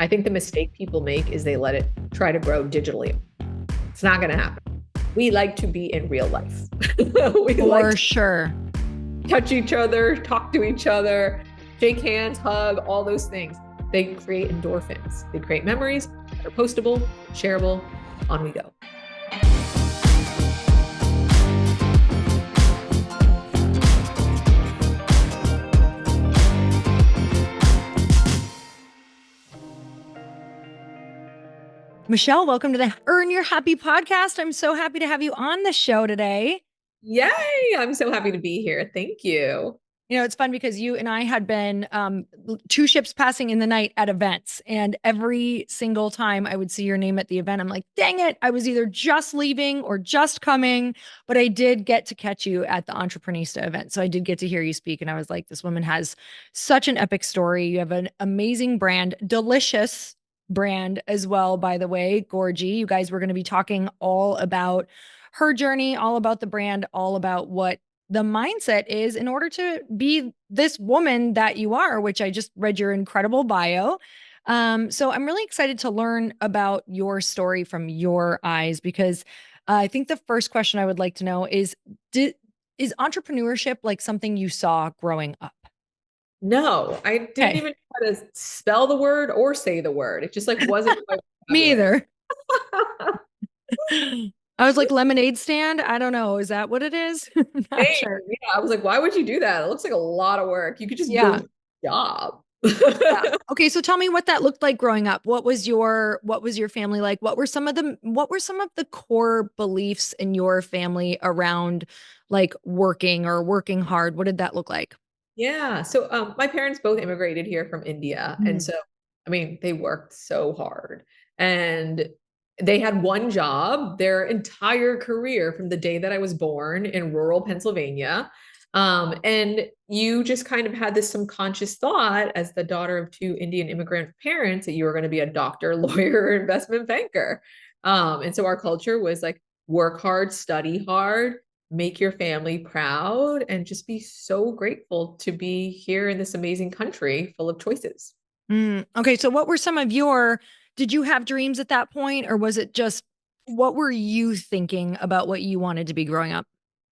I think the mistake people make is they let it try to grow digitally. It's not going to happen. We like to be in real life. We like For sure. to touch each other, talk to each other, shake hands, hug, all those things. They create endorphins. They create memories that are postable, shareable. On we go. Michelle, welcome to the Earn Your Happy podcast. I'm so happy to have you on the show today. Yay! I'm so happy to be here. Thank you. You know, it's fun because you and I had been two ships passing in the night at events. And every single time I would see your name at the event, I'm like, dang it, I was either just leaving or just coming. But I did get to catch you at the Entreprenista event. So I did get to hear you speak. And I was like, this woman has such an epic story. You have an amazing brand, delicious brand as well, by the way, Gorgie. You guys were going to be talking all about her journey, all about the brand, all about what the mindset is in order to be this woman that you are, which I just read your incredible bio. So I'm really excited to learn about your story from your eyes, because I think the first question I would like to know is is entrepreneurship like something you saw growing up? No, I didn't Okay. even try to spell the word or say the word. It just like wasn't my Me vocabulary. either. I was like, lemonade stand. I don't know. Is that what it is? Not Same. sure. Yeah, I was like, why would you do that? It looks like a lot of work. You could just go Yeah. get a job. Yeah. Okay, so tell me what that looked like growing up. What was your family like? What were some of the core beliefs in your family around like working or working hard? What did that look like? Yeah. So my parents both immigrated here from India. And Mm. so, I mean, they worked so hard and they had one job their entire career from the day that I was born in rural Pennsylvania. And you just kind of had this subconscious thought as the daughter of two Indian immigrant parents that you were going to be a doctor, lawyer, or investment banker. And so our culture was like work hard, study hard, make your family proud, and just be so grateful to be here in this amazing country full of choices. Okay, so did you have dreams at that point, or was it just what were you thinking about what you wanted to be growing up?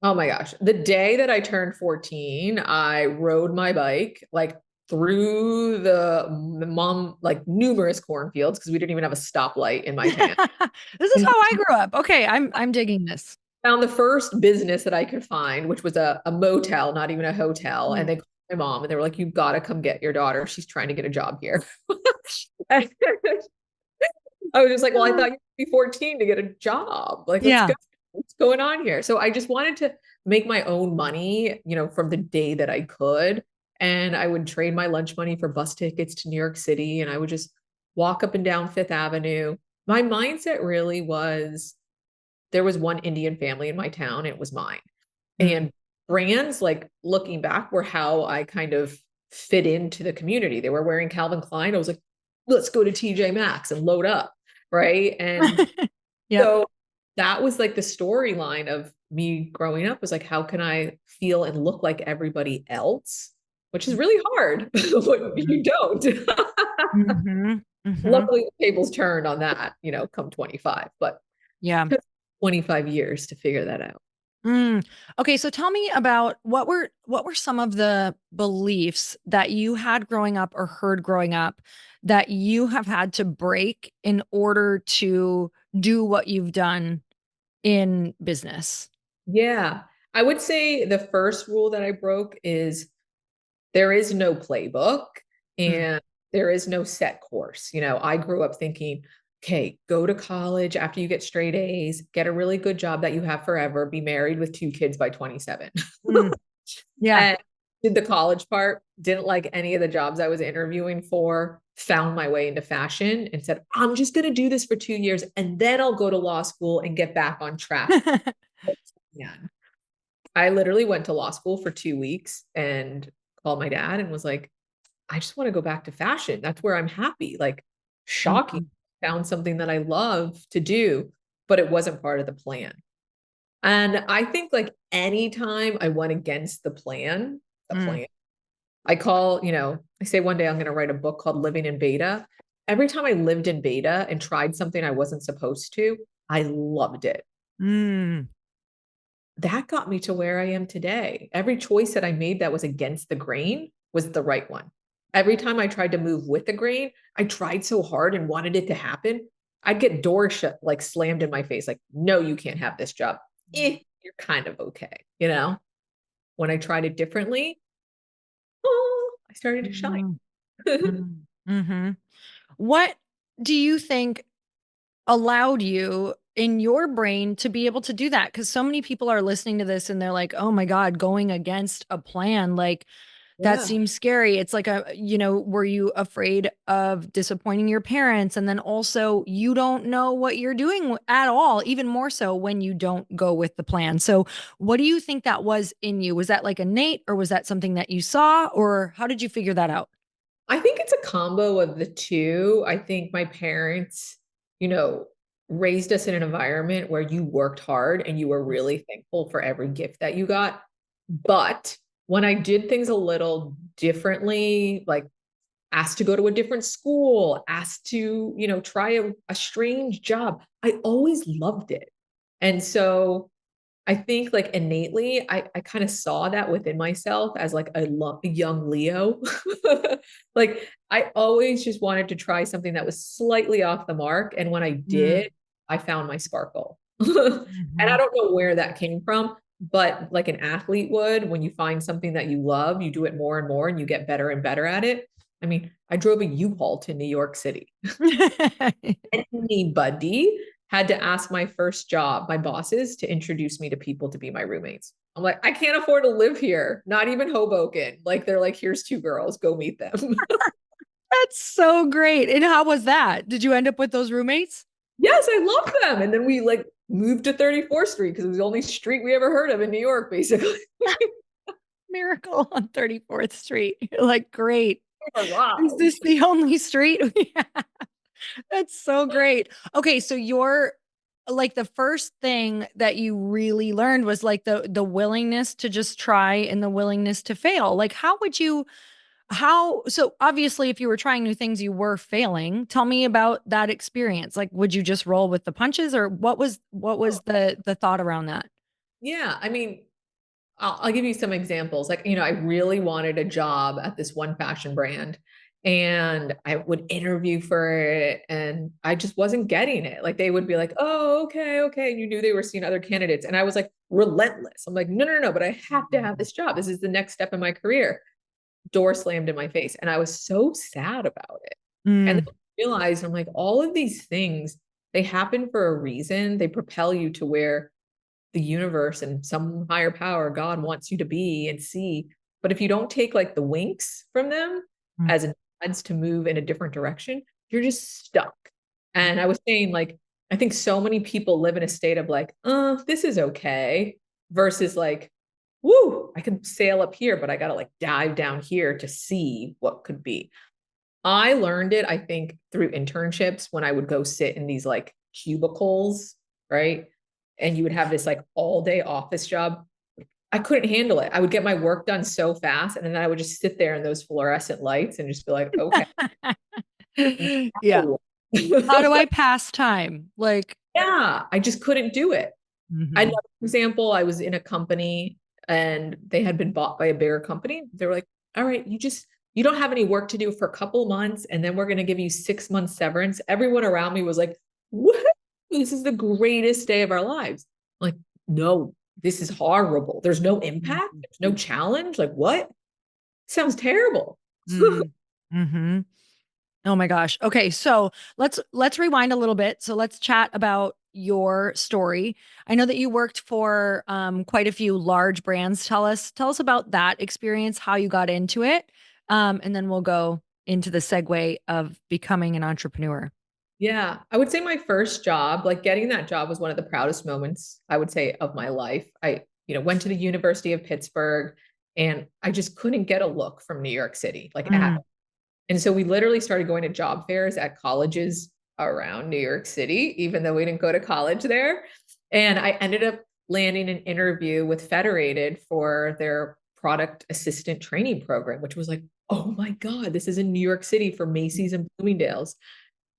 Oh my gosh. The day that I turned 14, I rode my bike like through the mom, like numerous cornfields because we didn't even have a stoplight in my town. This is And how I grew up. Okay, I'm digging this. found the first business that I could find, which was a motel, not even a hotel. And Mm. they called my mom and they were like, you've got to come get your daughter. She's trying to get a job here. I was just like, well, I thought you'd be 14 to get a job. Like, let's Yeah. go. What's going on here? So I just wanted to make my own money, from the day that I could. And I would trade my lunch money for bus tickets to New York City. And I would just walk up and down Fifth Avenue. My mindset really was there was one Indian family in my town. It was mine. Mm. And brands, like looking back, were how I kind of fit into the community. They were wearing Calvin Klein. I was like, let's go to TJ Maxx and load up. Right. And Yep. so that was like the storyline of me growing up was like, how can I feel and look like everybody else? Which is really hard when you don't. Mm-hmm. Mm-hmm. Luckily, the tables turned on that, come 25, but Yeah. it took 25 years to figure that out. Mm. Okay, so tell me about what were some of the beliefs that you had growing up or heard growing up that you have had to break in order to do what you've done in business? Yeah. I would say the first rule that I broke is there is no playbook Mm. and there is no set course. I grew up thinking, okay, go to college after you get straight A's, get a really good job that you have forever, be married with two kids by 27. Mm. Yeah. And did the college part, didn't like any of the jobs I was interviewing for, found my way into fashion and said, I'm just going to do this for 2 years and then I'll go to law school and get back on track. Yeah. I literally went to law school for 2 weeks and called my dad and was like, I just want to go back to fashion. That's where I'm happy. Like, shocking. Mm. Found something that I love to do, but it wasn't part of the plan. And I think like anytime I went against the Mm. plan, I say one day I'm going to write a book called Living in Beta. every time I lived in beta and tried something I wasn't supposed to, I loved it. Mm. That got me to where I am today. Every choice that I made that was against the grain was the right one. Every time I tried to move with the grain, I tried so hard and wanted it to happen. I'd get doors shut, like slammed in my face, like, no, you can't have this job. You're kind of okay. You know, when I tried it differently, oh, I started to shine. Mm. Mm. Mm-hmm. What do you think allowed you in your brain to be able to do that? Because so many people are listening to this and they're like, oh my God, going against a plan, like that Yeah. seems scary. It's like were you afraid of disappointing your parents? And then also, you don't know what you're doing at all, even more so when you don't go with the plan. So, what do you think that was in you? Was that like innate, or was that something that you saw, or how did you figure that out? I think it's a combo of the two. I think my parents, you know, raised us in an environment where you worked hard and you were really thankful for every gift that you got. But when I did things a little differently, like asked to go to a different school, asked to, try a strange job, I always loved it. And so I think like innately, I kind of saw that within myself as like a young Leo. Like I always just wanted to try something that was slightly off the mark. And when I Mm. did, I found my sparkle. And I Mhm. don't know where that came from, but like an athlete would, when you find something that you love, you do it more and more and you get better and better at it. I mean, I drove a U-Haul to New York City. Anybody had to ask my first job, my bosses, to introduce me to people to be my roommates. I'm like, I can't afford to live here, not even Hoboken. Like, they're like, here's two girls, go meet them. That's so great. And how was that? Did you end up with those roommates? Yes, I love them. And then we like moved to 34th Street because it was the only street we ever heard of in New York, basically. Miracle on 34th Street. You're like, great. Is Arrived. this the only street? Yeah, that's so great. Okay, so you're like the first thing that you really learned was like the willingness to just try and the willingness to fail. Like how would you how so obviously if you were trying new things you were failing. Tell me about that experience. Like would you just roll with the punches, or what was the thought around that? Yeah, I mean, I'll give you some examples. Like, I really wanted a job at this one fashion brand and I would interview for it and I just wasn't getting it. Like they would be like, oh, okay, okay. And you knew they were seeing other candidates. And I was like relentless. I'm like, no, no, no, but I have to have this job. This is the next step in my career. Door slammed in my face. And I was so sad about it. And then Mm, I realized I'm like, all of these things, they happen for a reason. They propel you to where the universe and some higher power, God wants you to be and see. But if you don't take like the winks from them mm, as nods to move in a different direction, you're just stuck. And I was saying, like, I think so many people live in a state of like, this is okay, versus like, woo, I can sail up here, but I got to like dive down here to see what could be. I learned it, I think, through internships when I would go sit in these like cubicles, right? And you would have this like all day office job. I couldn't handle it. I would get my work done so fast. And then I would just sit there in those fluorescent lights and just be like, okay. yeah. No. How do I pass time? Like, Yeah, I just couldn't do it. Another mhm. example, I was in a company and they had been bought by a bigger company. They were like, all right, you don't have any work to do for a couple of months, and then we're going to give you 6 months severance. Everyone around me was like, what? This is the greatest day of our lives. I'm like, no, this is horrible. There's no impact. There's no challenge. Like, what? Sounds terrible. Mm, mhm. Oh my gosh. Okay, so let's rewind a little bit. So let's chat about your story. I know that you worked for quite a few large brands. Tell us about that experience, how you got into it, and then we'll go into the segue of becoming an entrepreneur. Yeah, I would say my first job, like getting that job was one of the proudest moments, I would say, of my life. I, went to the University of Pittsburgh and I just couldn't get a look from New York City, like at Mm. all. And so we literally started going to job fairs at colleges around New York City, even though we didn't go to college there. And I ended up landing an interview with Federated for their product assistant training program, which was like oh my God, this is in New York City for Macy's and Bloomingdale's.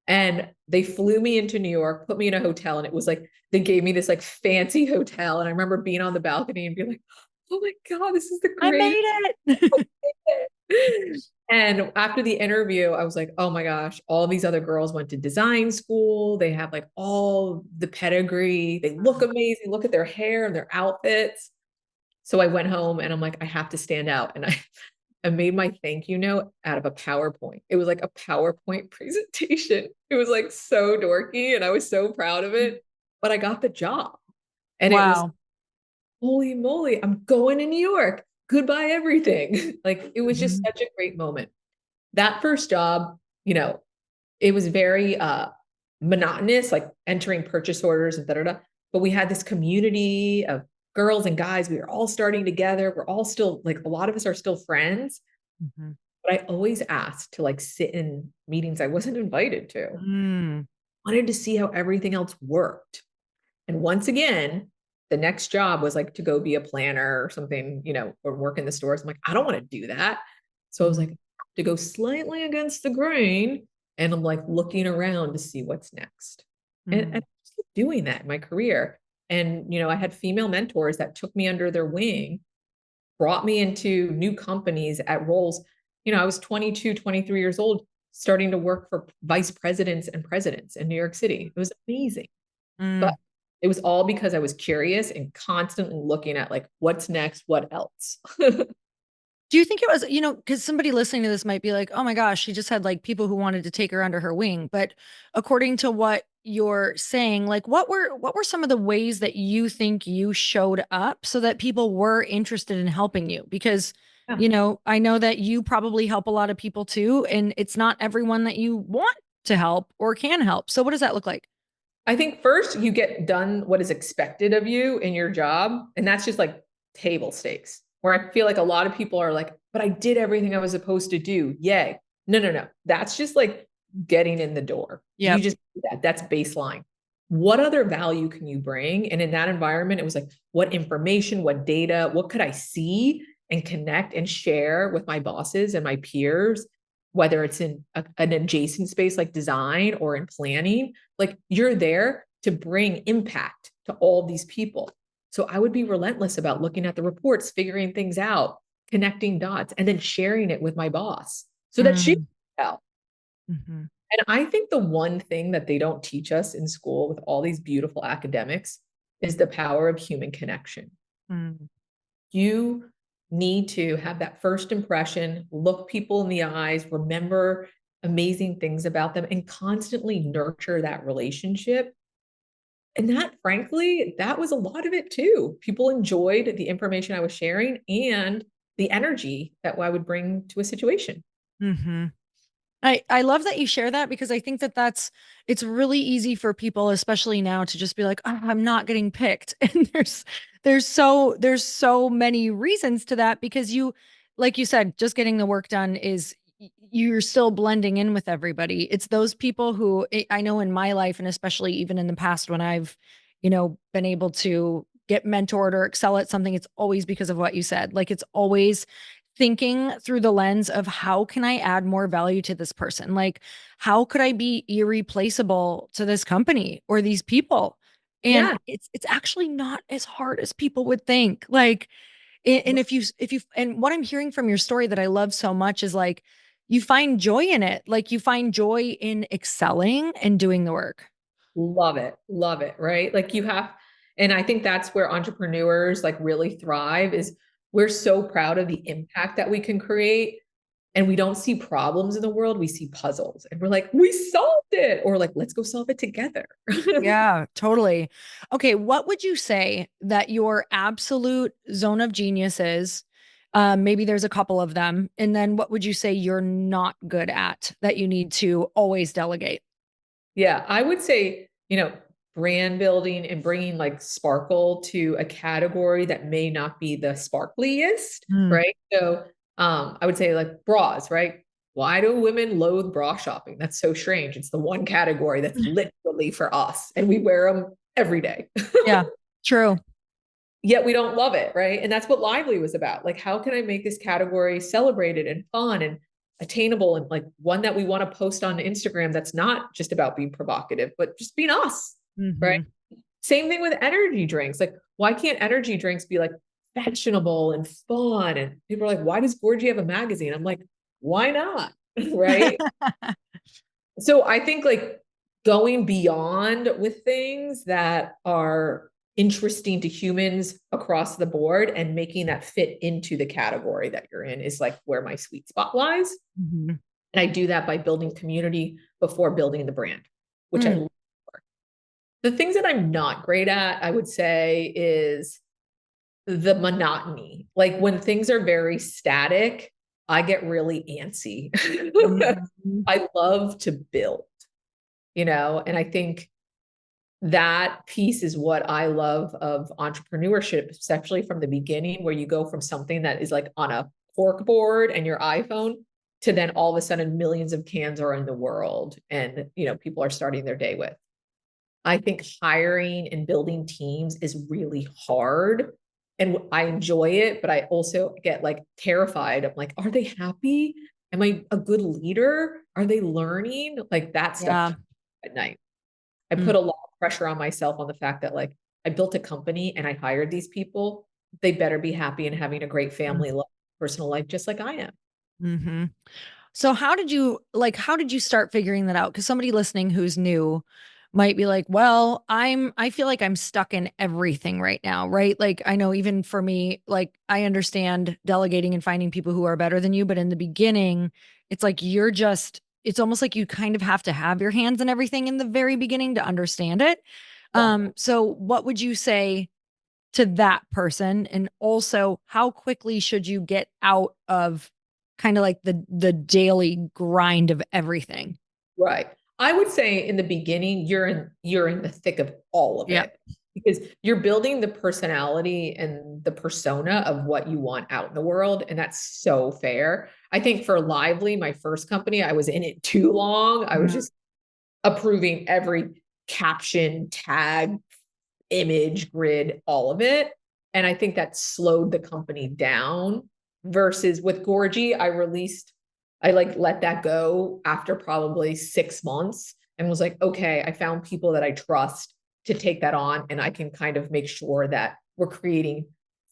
And they flew me into New York, put me in a hotel, and it was like they gave me this like fancy hotel. And I remember being on the balcony and being like, oh my God, this is the I greatest. made it. And after the interview, I was like, oh my gosh, all these other girls went to design school. They have like all the pedigree. They look amazing. Look at their hair and their outfits. So I went home and I'm like, I have to stand out. And I made my thank you note out of a PowerPoint. It was like a PowerPoint presentation. It was like so dorky and I was so proud of it, but I got the job. And it was, Wow. holy moly, I'm going to New York. Goodbye, everything. Like it was just Mhm. such a great moment. That first job, it was very monotonous, like entering purchase orders and da da da. But we had this community of girls and guys. We were all starting together. We're all still like a lot of us are still friends. Mhm. But I always asked to like sit in meetings I wasn't invited to. Mm. Wanted to see how everything else worked. And once again, the next job was like to go be a planner or something, or work in the stores. I'm like, I don't want to do that. So I was like, Mhm. to go slightly against the grain. And I'm like looking around to see what's next. And Mm. I'm doing that in my career. And, I had female mentors that took me under their wing, brought me into new companies at roles. I was 22, 23 years old, starting to work for vice presidents and presidents in New York City. It was amazing. But Mm. it was all because I was curious and constantly looking at like, what's next? What else? Do you think it was, because somebody listening to this might be like, oh my gosh, she just had like people who wanted to take her under her wing. But according to what you're saying, like what were some of the ways that you think you showed up so that people were interested in helping you? Because, Yeah. I know that you probably help a lot of people too, and it's not everyone that you want to help or can help. So what does that look like? I think first you get done what is expected of you in your job. And that's just like table stakes, where I feel like a lot of people are like, but I did everything I was supposed to do. Yay. No, no, no. That's just like getting in the door. You Yep. just do that. That's baseline. What other value can you bring? And in that environment, it was like, what information, what data, what could I see and connect and share with my bosses and my peers, whether it's in an adjacent space like design or in planning, like you're there to bring impact to all these people. So I would be relentless about looking at the reports, figuring things out, connecting dots, and then sharing it with my boss so that she Mm. can tell. Mhm. And I think the one thing that they don't teach us in school with all these beautiful academics is the power of human connection. Mm. You need to have that first impression, look people in the eyes, remember amazing things about them, and constantly nurture that relationship. And that, frankly, that was a lot of it too. People enjoyed the information I was sharing and the energy that I would bring to a situation. Mhm. I love that you share that because I think that it's really easy for people, especially now, to just be like, oh, I'm not getting picked. And there's so many reasons to that because like you said, just getting the work done is you're still blending in with everybody. It's those people who I know in my life, and especially even in the past when I've, been able to get mentored or excel at something, it's always because of what you said. Like it's always thinking through the lens of how can I add more value to this person? Like, how could I be irreplaceable to this company or these people? And Yeah. it's actually not as hard as people would think. Like, and if you and what I'm hearing from your story that I love so much is like you find joy in it. Like you find joy in excelling and doing the work. Love it, right? Like you have, and I think that's where entrepreneurs like really thrive is we're so proud of the impact that we can create. And we don't see problems in the world, we see puzzles. And we're like, we solved it. Or like, let's go solve it together. Yeah, totally. Okay, what would you say that your absolute zone of genius is? Maybe there's a couple of them. And then what would you say you're not good at that you need to always delegate? Yeah, I would say, brand building and bringing like sparkle to a category that may not be the sparkliest, Mm. right? So, I would say like bras, right? Why do women loathe bra shopping? That's so strange. It's the one category that's literally for us, and we wear them every day. Yeah, true. yet we don't love it, right? And that's what Lively was about. Like, how can I make this category celebrated and fun and attainable, and like one that we want to post on Instagram that's not just about being provocative, but just being us, right? Same thing with energy drinks. Like, why can't energy drinks be like fashionable and fun? And people are like, why does Gorgie have a magazine? I'm like, why not? Right. So I think like going beyond with things that are interesting to humans across the board and making that fit into the category that you're in is like where my sweet spot lies. And I do that by building community before building the brand, which I love. The things that I'm not great at, I would say, is the monotony. Like when things are very static, I get really antsy. I love to build, and I think that piece is what I love of entrepreneurship, especially from the beginning, where you go from something that is like on a cork board and your iPhone to then all of a sudden millions of cans are in the world and, people are starting their day with. I think hiring and building teams is really hard and I enjoy it, but I also get like terrified. I'm like, are they happy? Am I a good leader? Are they learning? Like that stuff at night. I put a lot of pressure on myself on the fact that like I built a company and I hired these people. They better be happy and having a great family life, personal life, just like I am. So how did you start figuring that out? Because somebody listening who's new might be like, well, I feel like I'm stuck in everything right now, right? Like I know even for me, like I understand delegating and finding people who are better than you, but in the beginning, it's like it's almost like you kind of have to have your hands in everything in the very beginning to understand it. So what would you say to that person? And also, how quickly should you get out of kind of like the daily grind of everything? Right. I would say in the beginning, you're in the thick of all of it because you're building the personality and the persona of what you want out in the world. And that's so fair. I think for Lively, my first company, I was in it too long. I was just approving every caption, tag, image, grid, all of it. And I think that slowed the company down versus with Gorgie, I like let that go after probably 6 months and was like, okay, I found people that I trust to take that on. And I can kind of make sure that we're creating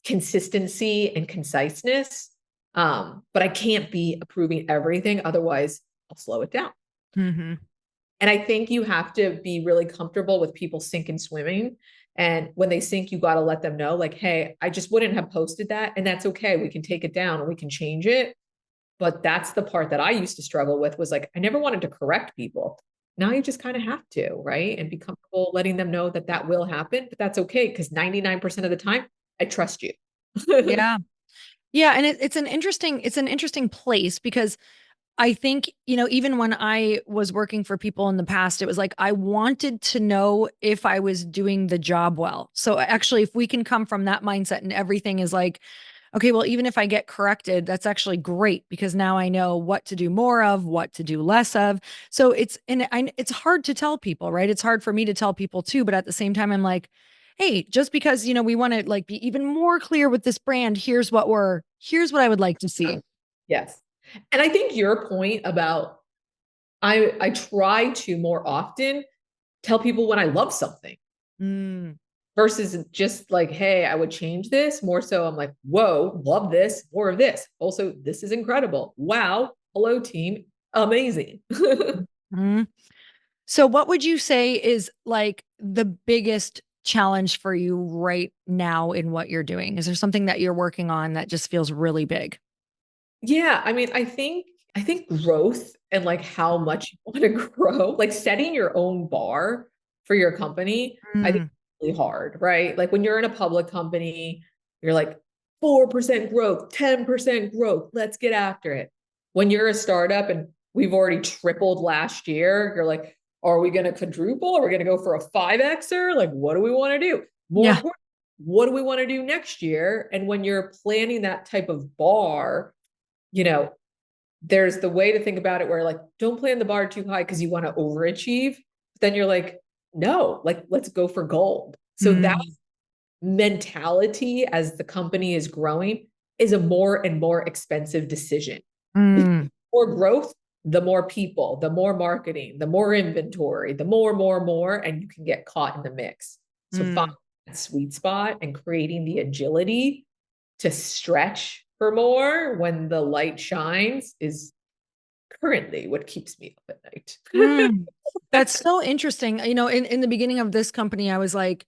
consistency and conciseness. But I can't be approving everything. Otherwise I'll slow it down. And I think you have to be really comfortable with people sink and swimming. And when they sink, you got to let them know like, hey, I just wouldn't have posted that. And that's okay. We can take it down and we can change it. But that's the part that I used to struggle with was like, I never wanted to correct people. Now you just kind of have to, right? And be comfortable letting them know that that will happen, but that's okay. Because 99% of the time, I trust you. Yeah. Yeah. And it's an interesting place because I think, even when I was working for people in the past, it was like I wanted to know if I was doing the job well. So actually, if we can come from that mindset and everything is like, okay, well, even if I get corrected, that's actually great because now I know what to do more of, what to do less of. So it's hard to tell people, right? It's hard for me to tell people too, but at the same time, I'm like, hey, just because, we want to like be even more clear with this brand, here's what I would like to see. Yes. And I think your point about I try to more often tell people when I love something versus just like, hey, I would change this. More so I'm like, whoa, love this, more of this. Also, this is incredible. Wow. Hello, team. Amazing. So what would you say is like the biggest challenge for you right now in what you're doing? Is there something that you're working on that just feels really big? Yeah, I mean, I think growth and like how much you want to grow, like setting your own bar for your company, I think is really hard, right? Like when you're in a public company, you're like 4% growth, 10% growth, let's get after it. When you're a startup and we've already tripled last year, you're like, are we going to quadruple? Are we going to go for a 5Xer? Like, what do we want to do? More Yeah. important, what do we want to do next year? And when you're planning that type of bar, you know, there's the way to think about it where like, don't plan the bar too high because you want to overachieve. But then you're like, no, like, let's go for gold. So that's mentality as the company is growing is a more and more expensive decision. Mm, More growth, the more people, the more marketing, the more inventory, the more, and you can get caught in the mix. So finding mm, that sweet spot and creating the agility to stretch for more when the light shines is currently what keeps me up at night. mm. That's so interesting. You know, in the beginning of this company, I was like,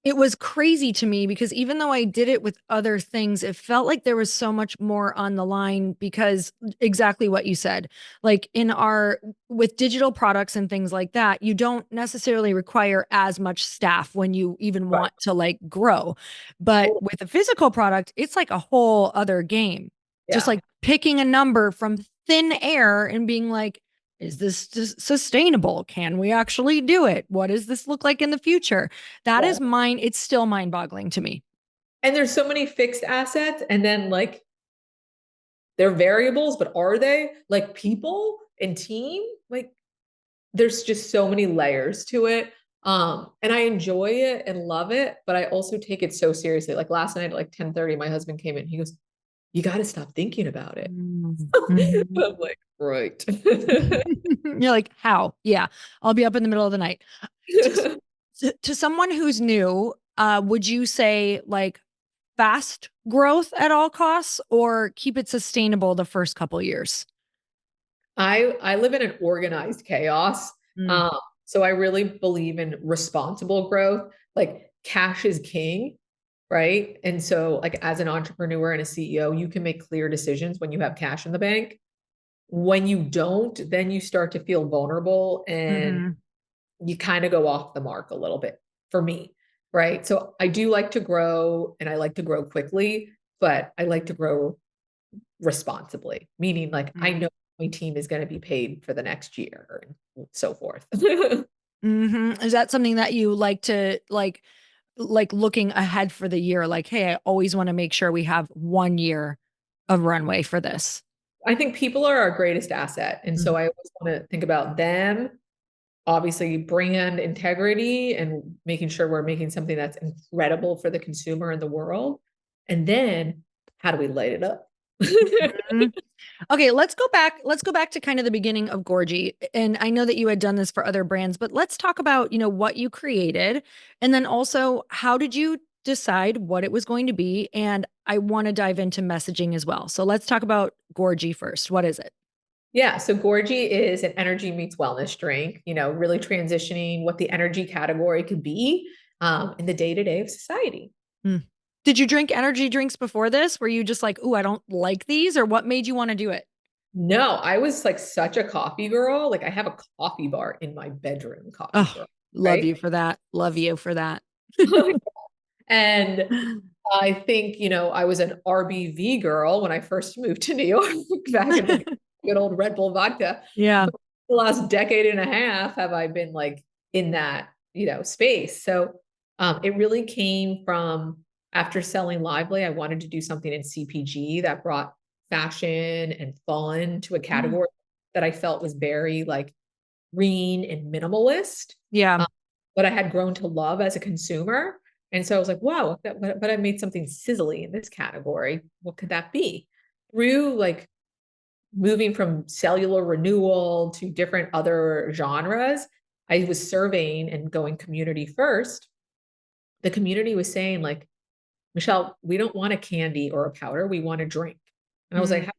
it was crazy to me because even though I did it with other things, it felt like there was so much more on the line because exactly what you said. Like in our, with digital products and things like that, you don't necessarily require as much staff when you even Right. want to like grow. But with a physical product, it's like a whole other game. Just Yeah. like picking a number from thin air and being like, is this sustainable? Can we actually do it? What does this look like in the future? That Yeah. is mine. It's still mind boggling to me. And there's so many fixed assets, and then like they're variables, but are they like people and team? Like there's just so many layers to it. And I enjoy it and love it, but I also take it so seriously. Like last night at like 10:30, my husband came in. He goes, "You got to stop thinking about it." Mhm. I'm like, right. You're like, how? Yeah, I'll be up in the middle of the night. To someone who's new, would you say like fast growth at all costs or keep it sustainable the first couple years? I live in an organized chaos. Mm, Um, so I really believe in responsible growth. Like cash is king, right? And so like as an entrepreneur and a CEO, you can make clear decisions when you have cash in the bank. When you don't, then you start to feel vulnerable and mhm, you kind of go off the mark a little bit for me, right? So I do like to grow and I like to grow quickly, but I like to grow responsibly, meaning like I mm, know my team is going to be paid for the next year and so forth. mhm. Is that something that you like to like looking ahead for the year? Like, hey, I always want to make sure we have 1 year of runway for this. I think people are our greatest asset. And so Mhm. I always want to think about them, obviously brand integrity and making sure we're making something that's incredible for the consumer and the world. And then how do we light it up? Mhm. Okay, let's go back. Let's go back to kind of the beginning of Gorgie. And I know that you had done this for other brands, but let's talk about, what you created and then also how did you decide what it was going to be? And I want to dive into messaging as well. So let's talk about Gorgie first. What is it? Yeah, so Gorgie is an energy meets wellness drink, really transitioning what the energy category could be in the day-to-day of society. Hmm. Did you drink energy drinks before this? Were you just like, "Ooh, I don't like these," or what made you want to do it? No, I was like such a coffee girl. Like I have a coffee bar in my bedroom, coffee Oh, girl, love right? you for that. Love you for that. And I think, I was an RBV girl when I first moved to New York back in the good old Red Bull vodka. Yeah. But the last decade and a half have I been like in that, space. So it really came from after selling Lively, I wanted to do something in CPG that brought fashion and fun to a Mm. category that I felt was very like green and minimalist, Yeah. um, but I had grown to love as a consumer. And so I was like, wow, but I made something sizzly in this category. What could that be? Through like moving from cellular renewal to different other genres, I was surveying and going community first. The community was saying, like, Michelle, we don't want a candy or a powder. We want a drink. And I was like, Mm. "How-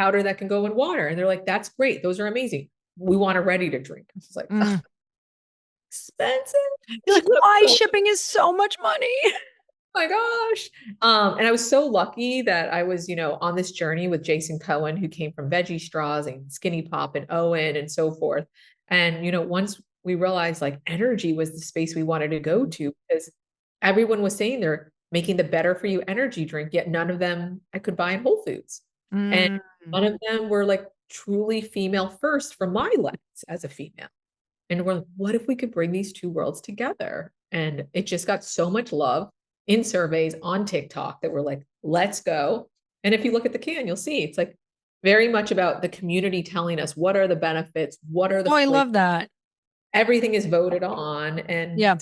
powder that can go in water." And they're like, that's great. Those are amazing. We want a ready to drink. I was like, Mm. expensive. You're like, why Oh shipping is so much money? my gosh. And I was so lucky that I was, on this journey with Jason Cohen, who came from Veggie Straws and Skinny Pop and Owen and so forth. And, once we realized like energy was the space we wanted to go to, because everyone was saying they're making the better for you energy drink, yet none of them I could buy in Whole Foods. And Mm. none of them were like truly female first from my lens as a female. And we're like, what if we could bring these two worlds together? And it just got so much love in surveys on TikTok that we're like, let's go. And if you look at the can, you'll see it's like very much about the community telling us what are the benefits, what are the Oh, I flavors. love that. Everything is voted on. And Yeah.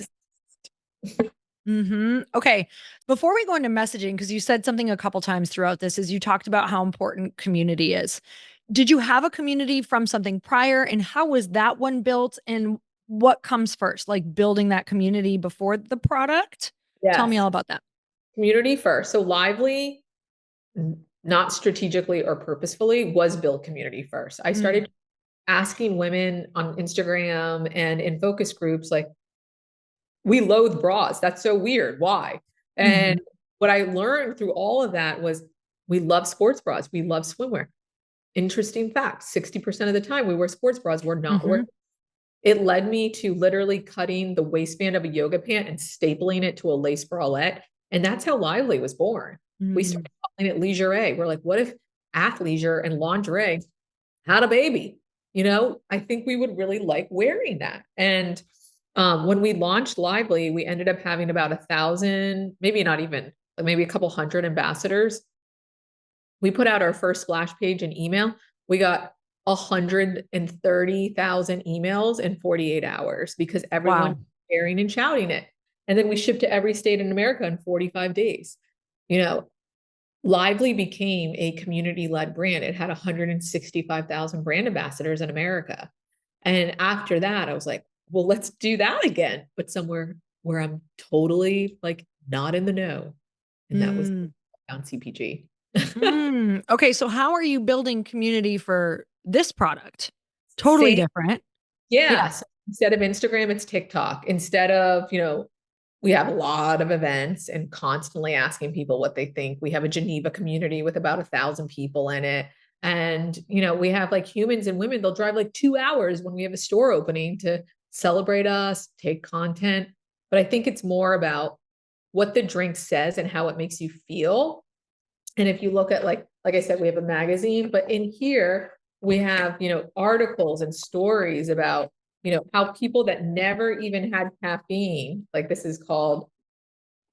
Okay. Before we go into messaging, because you said something a couple times throughout this, is you talked about how important community is. Did you have a community from something prior, and how was that one built? And what comes first, like building that community before the product? Tell me Yes. all about that. Community first. So Lively, not strategically or purposefully, was built community first. I Mm, started asking women on Instagram and in focus groups, like, we loathe bras. That's so weird. Why? mhm, And what I learned through all of that was we love sports bras. We love swimwear. Interesting fact, 60% of the time we wear sports bras, we're not mhm, wearing. It led me to literally cutting the waistband of a yoga pant and stapling it to a lace bralette. And that's how Lively was born. We mm, started calling it lingerie. We're like, what if athleisure and lingerie had a baby? I think we would really like wearing that. And when we launched Lively, we ended up having about 1,000, maybe not even, maybe a couple hundred ambassadors. We put out our first splash page in email. We got 130,000 emails in 48 hours because everyone wow. sharing and shouting it. And then we shipped to every state in America in 45 days. You know, Lively became a community-led brand. It had 165,000 brand ambassadors in America. And after that, I was like, well, let's do that again, but somewhere where I'm totally like not in the know. And that was Mm, on CPG. Okay, so how are you building community for this product? Totally Same. different. Yeah. Yeah. So instead of Instagram, it's TikTok. Instead of, we have a lot of events and constantly asking people what they think. We have a Geneva community with about 1,000 people in it. And, we have like humans and women, they'll drive like 2 hours when we have a store opening to celebrate us, take content. But I think it's more about what the drink says and how it makes you feel. And if you look at like I said, we have a magazine, but in here we have, articles and stories about, how people that never even had caffeine, like this is called,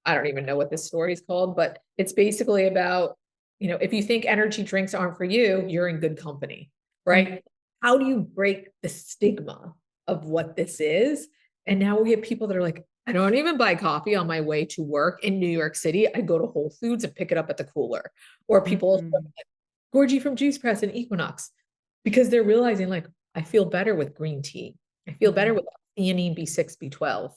I don't even know what this story is called, but it's basically about, if you think energy drinks aren't for you, you're in good company, Mm, right? How do you break the stigma of what this is? And now we have people that are like, I don't even buy coffee on my way to work in New York City. I go to Whole Foods and pick it up at the cooler. Or people, mm, Gorgie from Juice Press and Equinox, because they're realizing like, I feel better with green tea. I feel better mm, with theanine, B6, B12.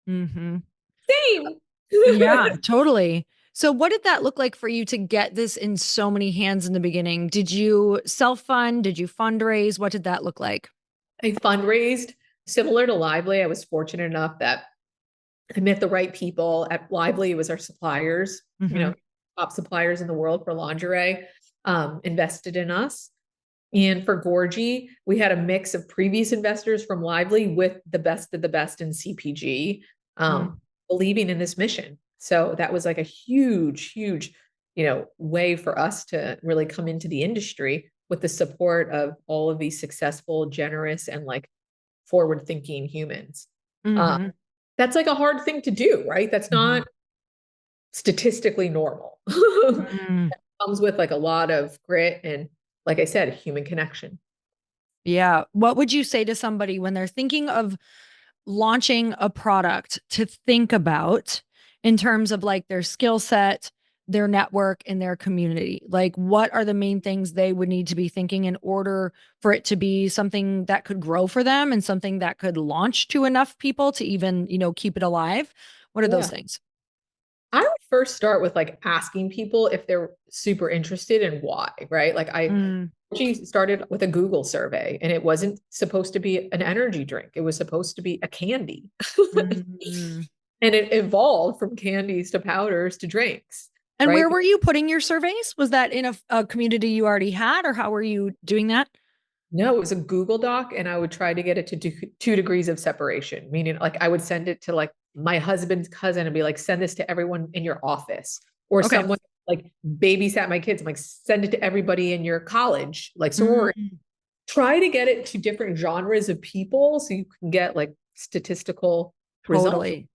mhm. Same. Yeah, totally. So what did that look like for you to get this in so many hands in the beginning? Did you self-fund? Did you fundraise? What did that look like? I fundraised similar to Lively. I was fortunate enough that I met the right people at Lively. It was our suppliers, Mhm, top suppliers in the world for lingerie, invested in us. And for Gorgie, we had a mix of previous investors from Lively with the best of the best in CPG, mm, believing in this mission. So that was like a huge, huge, way for us to really come into the industry with the support of all of these successful, generous, and like forward-thinking humans. Uh, mhm, that's like a hard thing to do, right? That's mhm, not statistically normal. mm. Comes with like a lot of grit and, like I said, human connection. Yeah. What would you say to somebody when they're thinking of launching a product to think about in terms of like their skill set, their network, and their community? Like, what are the main things they would need to be thinking in order for it to be something that could grow for them and something that could launch to enough people to even, keep it alive? What are those Yeah. things? I would first start with like asking people if they're super interested and why, right? Like Mm, she started with a Google survey and it wasn't supposed to be an energy drink. It was supposed to be a candy. mm. And it evolved from candies to powders to drinks, And right? where were you putting your surveys? Was that in a community you already had, or how were you doing that? No, it was a Google Doc, and I would try to get it to 2 degrees of separation, meaning like I would send it to like my husband's cousin and be like, send this to everyone in your office, or Okay. someone like babysat my kids. I'm like, send it to everybody in your college, like sorority. Mm, Try to get it to different genres of people so you can get like statistical results totally.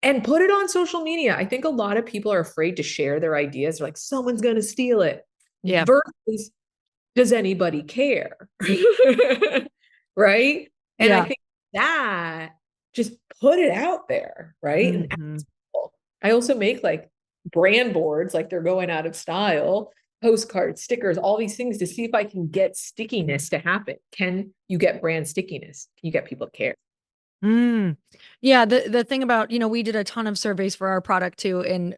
and put it on social media. I think a lot of people are afraid to share their ideas. They're like, someone's going to steal it. Yeah. Versus, does anybody care? Right? And I Yeah. think that just put it out there, right? And Mhm. ask people. I also make like brand boards, like they're going out of style, postcards, stickers, all these things to see if I can get stickiness to happen. Can you get brand stickiness? Can you get people to care? Mm. Yeah, the thing about, we did a ton of surveys for our product too, and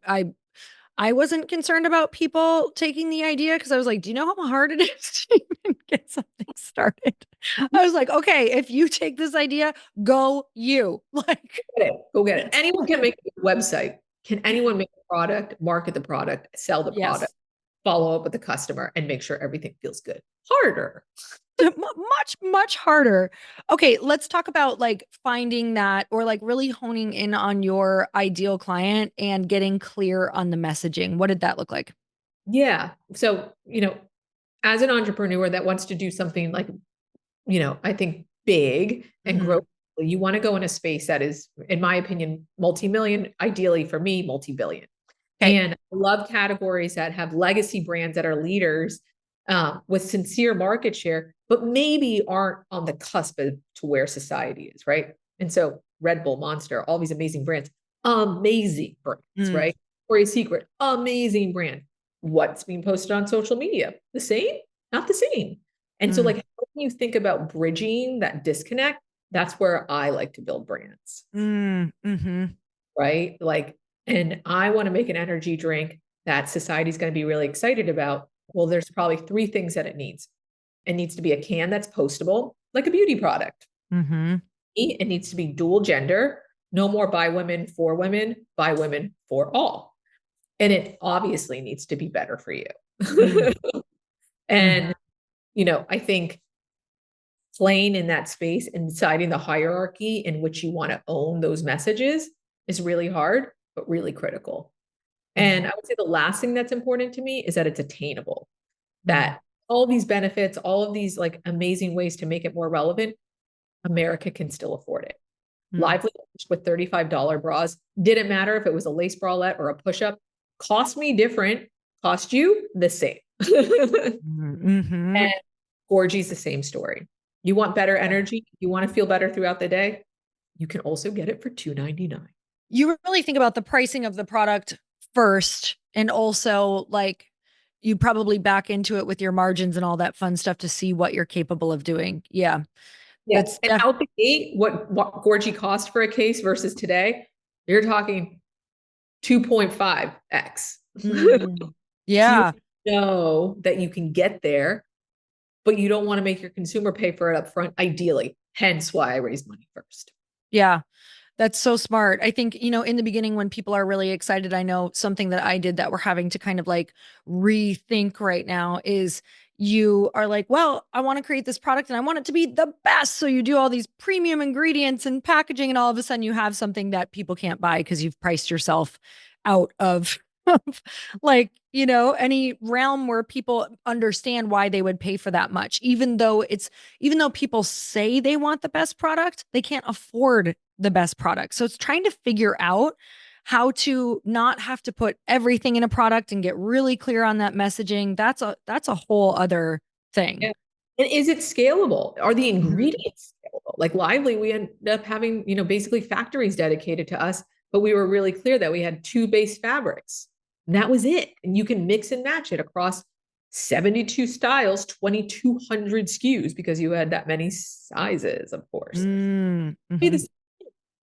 I wasn't concerned about people taking the idea because I was like, do you know how hard it is to even get something started? I was like, okay, if you take this idea, go you. Like, Get it. Go get it. Anyone can make a website. Can anyone make a product, market the product, sell the product, yes. follow up with the customer, and make sure everything feels good? Harder. Much, much harder. Okay, let's talk about like finding that or like really honing in on your ideal client and getting clear on the messaging. What did that look like? Yeah. So, as an entrepreneur that wants to do something like, I think big and Hmm. grow, you want to go in a space that is, in my opinion, multi-million, ideally for me, multi-billion. Okay. And I love categories that have legacy brands that are leaders with sincere market share, but maybe aren't on the cusp of to where society is, right? And so Red Bull, Monster, all these amazing brands, Mm, right? Victoria's Secret, amazing brand. What's being posted on social media? The same? Not the same. And so, mm, like, how can you think about bridging that disconnect? That's where I like to build brands, mm-hmm. right? Like, and I want to make an energy drink that society's going to be really excited about. Well, there's probably three things that it needs. It needs to be a can that's postable, like a beauty product. Mm-hmm. It needs to be dual gender, no more by women for all. And it obviously needs to be better for you. Mm, mm, And, I think playing in that space and deciding the hierarchy in which you want to own those messages is really hard, but really critical. mm, And I would say the last thing that's important to me is that it's attainable, mm, that all these benefits, all of these like amazing ways to make it more relevant, America can still afford it. mm, Lively with $35 bras didn't matter if it was a lace bralette or a push-up, cost me different, cost you the same. mm-hmm. And Gorgie's the same story. You want better energy, you want to feel better throughout the day, you can also get it for $2.99. You really think about the pricing of the product first, and also like you probably back into it with your margins and all that fun stuff to see what you're capable of doing. Yeah, Yeah. that's And out the gate, what Gorgie cost for a case versus today, you're talking 2.5x. Mhm. So you Yeah. know that you can get there, but you don't want to make your consumer pay for it up front, ideally. Hence why I raise money first. Yeah. That's so smart. I think, in the beginning when people are really excited, I know something that I did that we're having to kind of like rethink right now is you are like, well, I want to create this product and I want it to be the best. So you do all these premium ingredients and packaging, and all of a sudden you have something that people can't buy because you've priced yourself out of like, any realm where people understand why they would pay for that much, even though people say they want the best product, they can't afford the best product. So it's trying to figure out how to not have to put everything in a product and get really clear on that messaging. That's a whole other thing. Yeah. And is it scalable? Are the Mhm. ingredients scalable? Like Lively, we end up having, basically factories dedicated to us, but we were really clear that we had two base fabrics. And that was it. And you can mix and match it across 72 styles, 2,200 SKUs because you had that many sizes, of course. Mhm.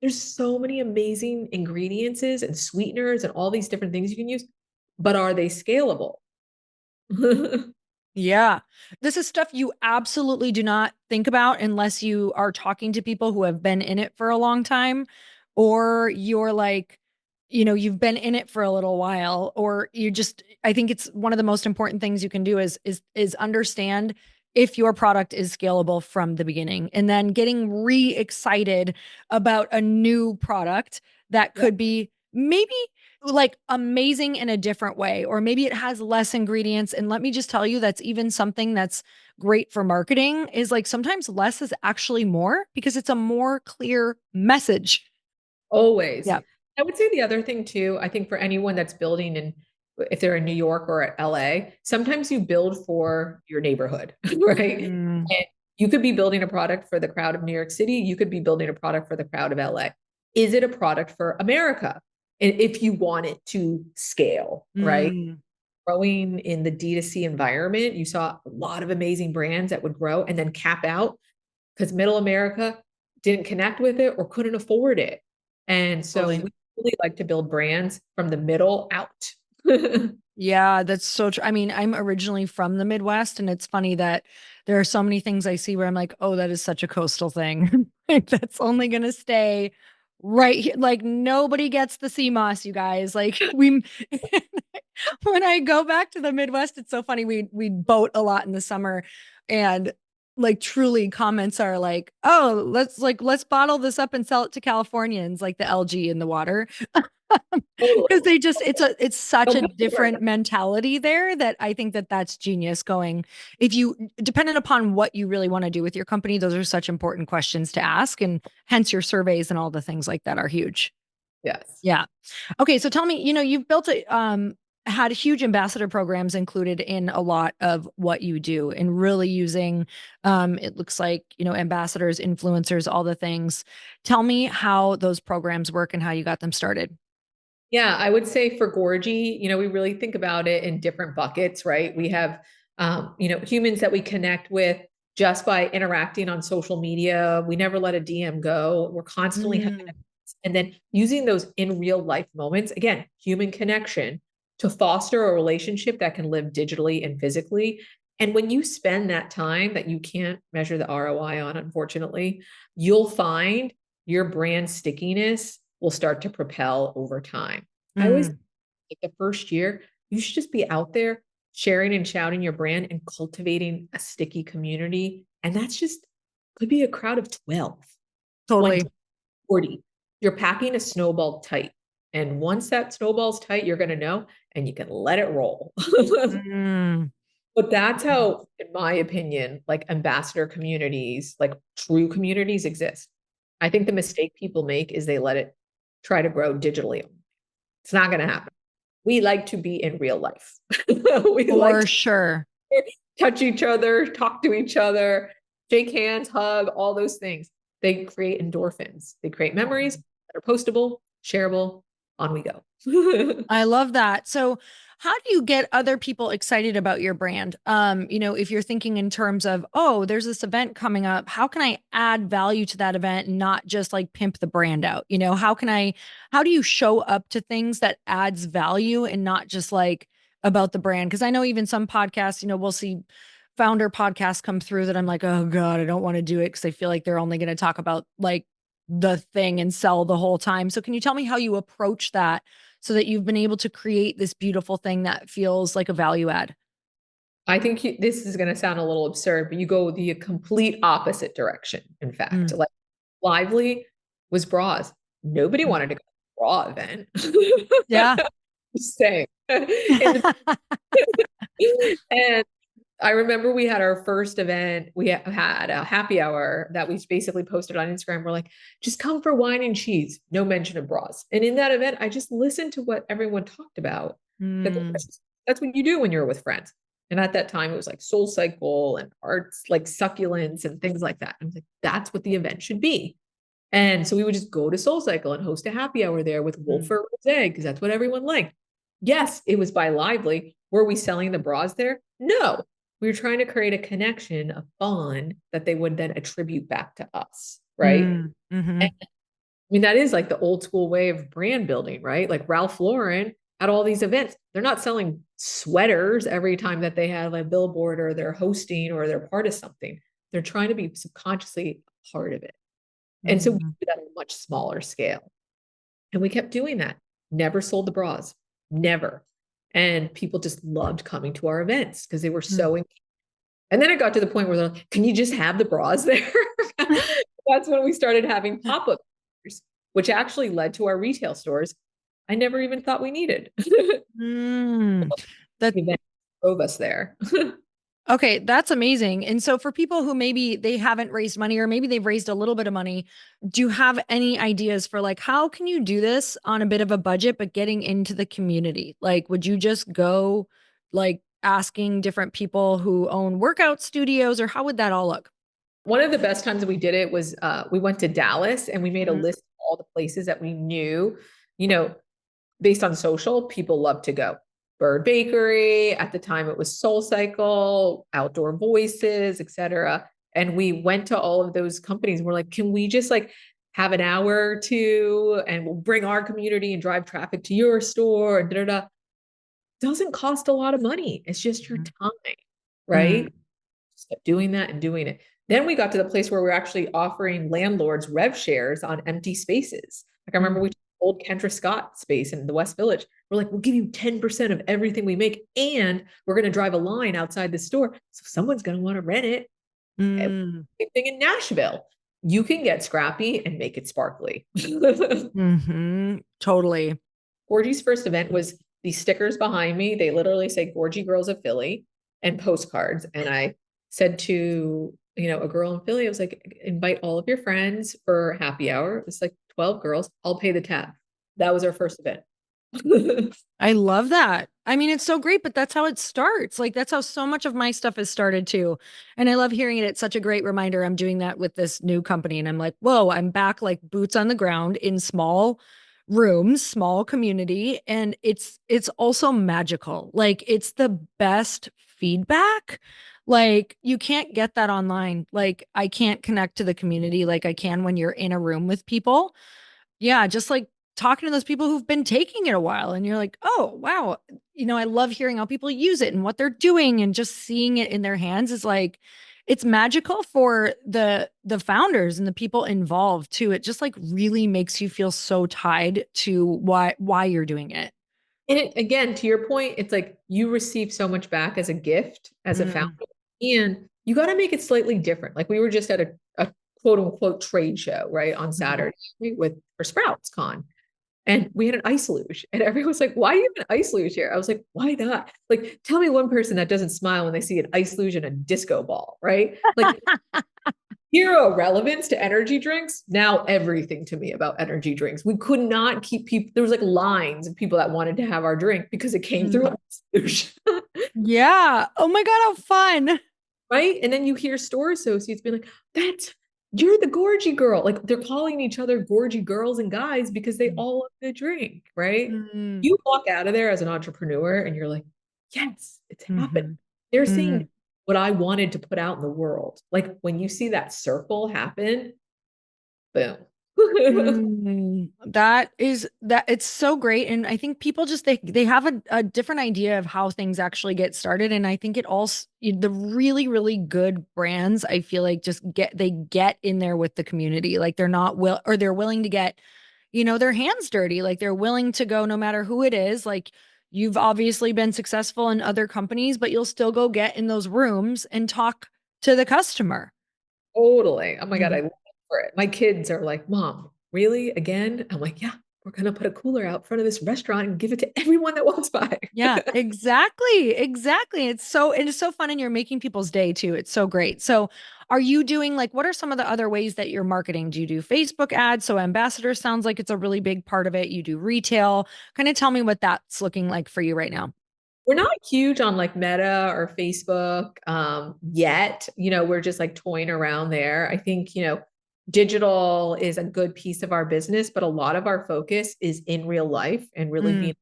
There's so many amazing ingredients and sweeteners and all these different things you can use, but are they scalable? Yeah. This is stuff you absolutely do not think about unless you are talking to people who have been in it for a long time, or you're like, you've been in it for a little while, or I think it's one of the most important things you can do is understand if your product is scalable from the beginning, and then getting re-excited about a new product that Yeah. could be maybe like amazing in a different way, or maybe it has less ingredients. And let me just tell you, that's even something that's great for marketing, is like sometimes less is actually more because it's a more clear message. Always. Yeah. I would say the other thing too, I think for anyone that's building in, if they're in New York or at LA, sometimes you build for your neighborhood, right? Mm, And you could be building a product for the crowd of New York City. You could be building a product for the crowd of LA. is it a product for America? And if you want it to scale, right? Mm, Growing in the D2C environment, you saw a lot of amazing brands that would grow and then cap out because middle America didn't connect with it or couldn't afford it. And so totally. we really like to build brands from the middle out. Yeah, that's so true. I mean, I'm originally from the Midwest, and it's funny that there are so many things I see where I'm like, oh, that is such a coastal thing. Like, that's only gonna stay right here. Like, nobody gets the sea moss, you guys. Like, we when I go back to the Midwest, it's so funny. We boat a lot in the summer, and like truly comments are like, oh, let's bottle this up and sell it to Californians, like the algae in the water. Because Totally. it's such No a paper. different mentality there that I think that that's genius going. If you, dependent upon what you really want to do with your company, those are such important questions to ask, and hence your surveys and all the things like that are huge. Yes. Yeah. Okay, so tell me, you've built had huge ambassador programs included in a lot of what you do, and really using it looks like, ambassadors, influencers, all the things. Tell me how those programs work and how you got them started. Yeah, I would say for Gorgie, we really think about it in different buckets, right? We have, humans that we connect with just by interacting on social media. We never let a DM go. We're constantly having, Mm, and then using those in real life moments, again, human connection to foster a relationship that can live digitally and physically. And when you spend that time that you can't measure the ROI on, unfortunately, you'll find your brand stickiness will start to propel over time. I always mm, like the first year, you should just be out there sharing and shouting your brand and cultivating a sticky community. And that's just could be a crowd of 12, 20, totally. 40. You're packing a snowball tight. And once that snowball's tight, you're going to know and you can let it roll. Mm, But that's how, in my opinion, like ambassador communities, like true communities exist. I think the mistake people make is they let it try to grow digitally. It's not going to happen. We like to be in real life. We like for to sure. touch each other, talk to each other, shake hands, hug, all those things. They create endorphins. They create memories that are postable, shareable. On we go. I love that. So, how do you get other people excited about your brand? If you're thinking in terms of, oh, there's this event coming up, how can I add value to that event and not just like pimp the brand out? How do you show up to things that adds value and not just like about the brand? Because I know even some podcasts, we'll see founder podcasts come through that I'm like, oh God, I don't want to do it because I feel like they're only going to talk about like the thing and sell the whole time. So, can you tell me how you approach that so that you've been able to create this beautiful thing that feels like a value add? I think this is going to sound a little absurd, but you go the complete opposite direction. In fact, Mm, like Lively was bras. Nobody mm. wanted to go to a bra event. Yeah. Just saying. And I remember we had our first event. We had a happy hour that we basically posted on Instagram. We're like, just come for wine and cheese, no mention of bras. And in that event, I just listened to what everyone talked about. Because Mm, that's what you do when you're with friends. And at that time, it was like Soul Cycle and arts like succulents and things like that. I was like, that's what the event should be. And so we would just go to Soul Cycle and host a happy hour there with mm, Wolfer Rosé because that's what everyone liked. Yes, it was by Lively. Were we selling the bras there? No. We were trying to create a connection, a bond that they would then attribute back to us, right? mm, mhm. And I mean, that is like the old school way of brand building, right? Like Ralph Lauren at all these events, they're not selling sweaters every time that they have a billboard or they're hosting or they're part of something. They're trying to be subconsciously a part of it. And so we Mhm, did that on a much smaller scale. And we kept doing that. Never sold the bras. Never. And people just loved coming to our events because they were mm. so. And then it got to the point where they're like, can you just have the bras there? That's when we started having pop-up stores, which actually led to our retail stores. I never even thought we needed. Mm. That The event drove us there. Okay, that's amazing. And so for people who maybe they haven't raised money or maybe they've raised a little bit of money, do you have any ideas for like how can you do this on a bit of a budget but getting into the community? Like would you just go like asking different people who own workout studios, or how would that all look? One of the best times that we did it was we went to Dallas and we made a Mhm. list of all the places that we knew, you know, based on social, people love to go. Bird Bakery, at the time it was Soul Cycle, Outdoor Voices, etc. And we went to all of those companies. And we're like, can we just like have an hour or two and we'll bring our community and drive traffic to your store and da da da. Doesn't cost a lot of money. It's just your time, right? Just kept doing that and doing it. Then we got to the place where we're actually offering landlords rev shares on empty spaces. Like I remember we took old Kendra Scott space in the West Village. We're like, we'll give you 10% of everything we make, and we're going to drive a line outside the store. So someone's going to want to rent it. Same thing in Nashville. You can get scrappy and make it sparkly. Totally. Gorgie's first event was these stickers behind me. They literally say Gorgie Girls of Philly and postcards. And I said to, a girl in Philly, I was like, invite all of your friends for happy hour. It's like 12 girls. I'll pay the tab. That was our first event. I love that. I mean, it's so great, but that's how it starts. Like, that's how so much of my stuff has started too. And I love hearing it. It's such a great reminder. I'm doing that with this new company. And I'm like, whoa, I'm back like boots on the ground in small rooms, small community. And it's also magical. Like, it's the best feedback. Like, you can't get that online. Like, I can't connect to the community like I can when you're in a room with people. Yeah, just like talking to those people who've been taking it a while and you're like, "Oh, wow." I love hearing how people use it and what they're doing, and just seeing it in their hands is like it's magical for the founders and the people involved too. It just like really makes you feel so tied to why you're doing it. And again, to your point, it's like you receive so much back as a gift, as a founder, Mm, and you got to make it slightly different. Like we were just at a quote unquote trade show, right, on mhm. Saturday with for Sprouts Con. And we had an ice luge, and everyone was like, "Why do you have an ice luge here?" I was like, "Why not?" Like, tell me one person that doesn't smile when they see an ice luge and a disco ball, right? Like, zero relevance to energy drinks. Now everything to me about energy drinks. We could not keep people. There was like lines of people that wanted to have our drink because it came through Mm. ice luge. Yeah. Oh my God, how fun. Right? And then you hear store associates be like, "That's you're the Gorgie girl." Like they're calling each other Gorgie girls and guys because they all love the drink, right? Mm, You walk out of there as an entrepreneur and you're like, yes, it's happened. mhm, They're seeing mm. what I wanted to put out in the world. Like when you see that circle happen, boom. That it's so great. And I think people just they have a different idea of how things actually get started. And I think it also the really, really good brands, I feel like just get in there with the community. Like they're not or they're willing to get, their hands dirty. Like they're willing to go no matter who it is. Like you've obviously been successful in other companies, but you'll still go get in those rooms and talk to the customer. Totally. Oh my God, I Mhm. live for it. My kids are like, Mom, really? Again? I'm like, yeah, we're gonna put a cooler out front of this restaurant and give it to everyone that walks by. Yeah, exactly. Exactly. It's so fun, and you're making people's day too. It's so great. So are you doing like what are some of the other ways that you're marketing? Do you do Facebook ads? So ambassador sounds like it's a really big part of it. You do retail. Kind of tell me what that's looking like for you right now. We're not huge on like Meta or Facebook yet. We're just like toying around there. I think, digital is a good piece of our business, but a lot of our focus is in real life and really Mm, being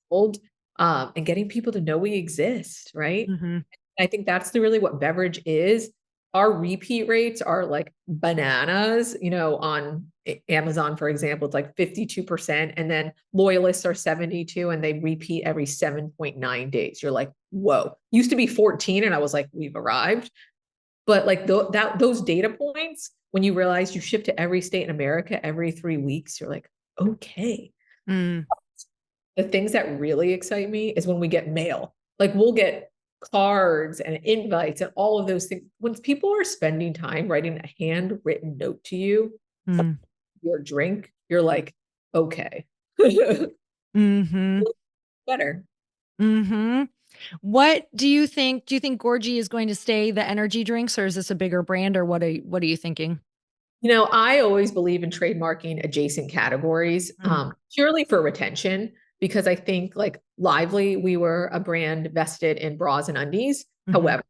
old and getting people to know we exist, right? hmm I think that's really what beverage is. Our repeat rates are like bananas, on Amazon, for example, it's like 52%. And then loyalists are 72 and they repeat every 7.9 days. You're like, whoa, used to be 14. And I was like, we've arrived. But like those data points, when you realize you ship to every state in America every 3 weeks, you're like, okay. mm, The things that really excite me is when we get mail. Like we'll get cards and invites and all of those things. When people are spending time writing a handwritten note to you, mm, your drink, you're like, okay. hmm Better. hmm What do you think? Do you think Gorgie is going to stay the energy drinks, or is this a bigger brand, or what are you thinking? I always believe in trademarking adjacent categories, Mm, purely for retention, because I think like Lively, we were a brand vested in bras and undies. mhm. However,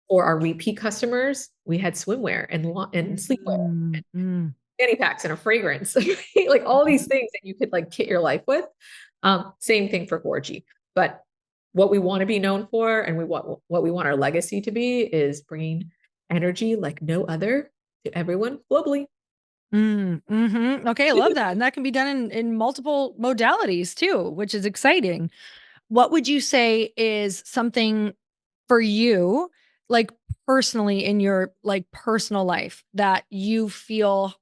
for our repeat customers, we had swimwear and sleepwear. Mm, mm. fanny packs and a fragrance, right? Like all these things that you could like kit your life with. Same thing for Gorgie. But what we want to be known for and what we want our legacy to be is bringing energy like no other to everyone globally. Okay, I love that. And that can be done in multiple modalities too, which is exciting. What would you say is something for you, like personally in your like personal life that you feel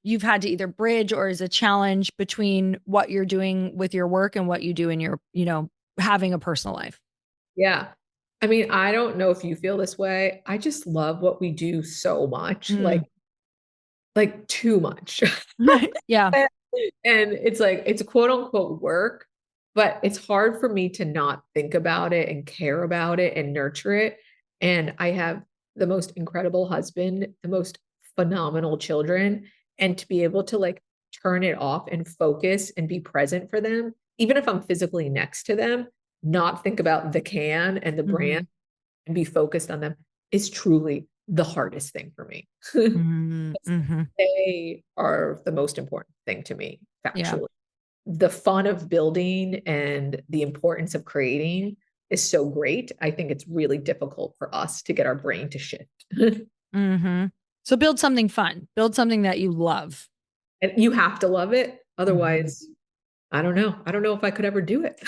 you've had to either bridge or is a challenge between what you're doing with your work and what you do in your, having a personal life? Yeah. I mean, I don't know if you feel this way. I just love what we do so much, Mm. like too much. Yeah. And it's like it's quote unquote work, but it's hard for me to not think about it and care about it and nurture it. And I have the most incredible husband, the most phenomenal children, and to be able to like turn it off and focus and be present for them, even if I'm physically next to them, not think about the can and the brand Mhm. and be focused on them is truly the hardest thing for me. Mhm. Mhm. They are the most important thing to me, Yeah. factually. The fun of building and the importance of creating is so great. I think it's really difficult for us to get our brain to shift. Mhm. So build something fun. Build something that you love. And you have to love it. Mhm. Otherwise, I don't know. I don't know if I could ever do it.